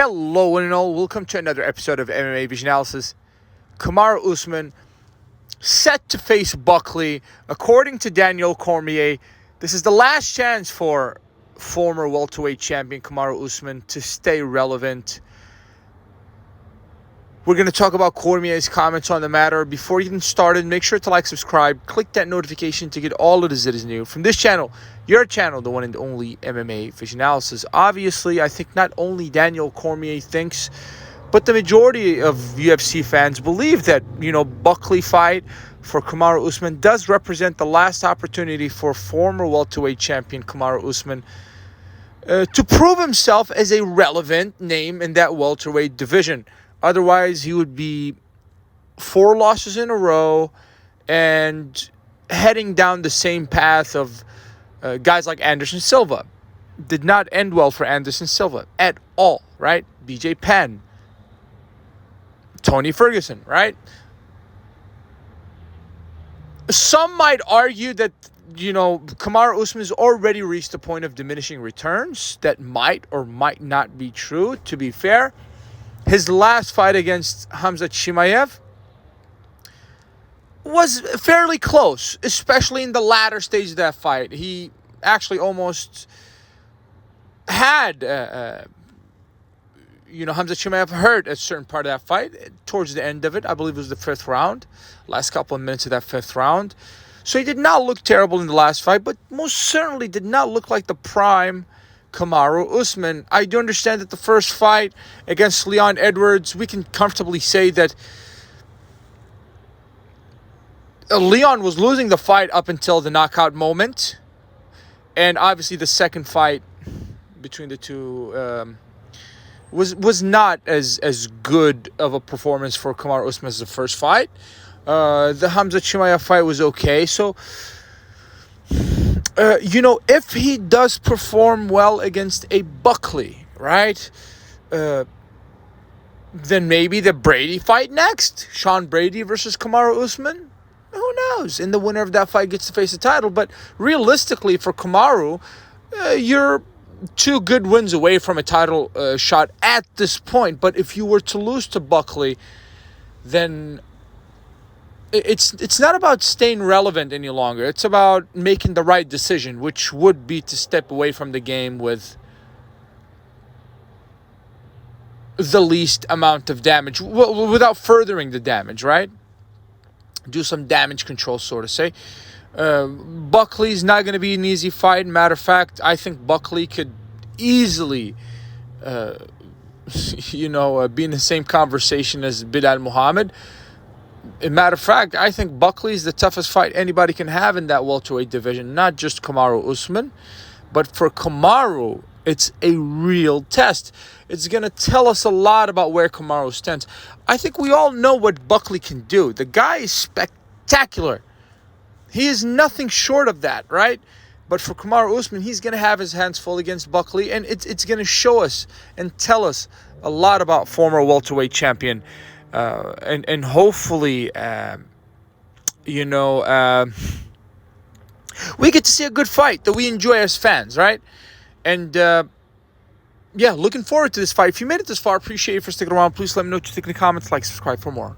Hello and all, welcome to another episode of MMA Vision Analysis. Kamaru Usman set to face Buckley. According to Daniel Cormier, this is the last chance for former welterweight champion Kamaru Usman to stay relevant. We're going to talk about Cormier's comments on the matter. Before you get started, make sure to like, subscribe, click that notification to get all of the that is new from this channel, your channel, the one and only MMA Vision Analysis. Obviously, I think not only Daniel Cormier thinks, but the majority of UFC fans believe that, Buckley fight for Kamaru Usman does represent the last opportunity for former welterweight champion Kamaru Usman to prove himself as a relevant name in that welterweight division. Otherwise, he would be 4 losses in a row and heading down the same path of guys like Anderson Silva. Did not end well for Anderson Silva at all, right? BJ Penn, Tony Ferguson, right? Some might argue that, Kamaru Usman has already reached a point of diminishing returns. That might or might not be true, to be fair. His last fight against Khamzat Chimaev was fairly close, especially in the latter stage of that fight. He actually almost had, Khamzat Chimaev hurt a certain part of that fight. Towards the end of it, I believe it was the 5th round, last couple of minutes of that 5th round. So he did not look terrible in the last fight, but most certainly did not look like the prime Kamaru Usman. I do understand that the first fight against Leon Edwards, we can comfortably say that Leon was losing the fight up until the knockout moment. And obviously the second fight between the two was not as good of a performance for Kamaru Usman as the first fight. The Khamzat Chimaev fight was okay. So if he does perform well against a Buckley, right, then maybe the Brady fight next. Sean Brady versus Kamaru Usman. Who knows? And the winner of that fight gets to face the title. But realistically, for Kamaru, you're 2 good wins away from a title shot at this point. But if you were to lose to Buckley, then it's not about staying relevant any longer. It's about making the right decision, which would be to step away from the game with the least amount of damage, without furthering the damage, right? Do some damage control, so to say. Buckley's not going to be an easy fight. Matter of fact, I think Buckley could easily, be in the same conversation as Bilal Muhammad. As a matter of fact, I think Buckley is the toughest fight anybody can have in that welterweight division. Not just Kamaru Usman, but for Kamaru, it's a real test. It's going to tell us a lot about where Kamaru stands. I think we all know what Buckley can do. The guy is spectacular. He is nothing short of that, right? But for Kamaru Usman, he's going to have his hands full against Buckley, and it's going to show us and tell us a lot about former welterweight champion. And hopefully, we get to see a good fight that we enjoy as fans, right? And, looking forward to this fight. If you made it this far, appreciate you for sticking around. Please let me know what you think in the comments. Like, subscribe for more.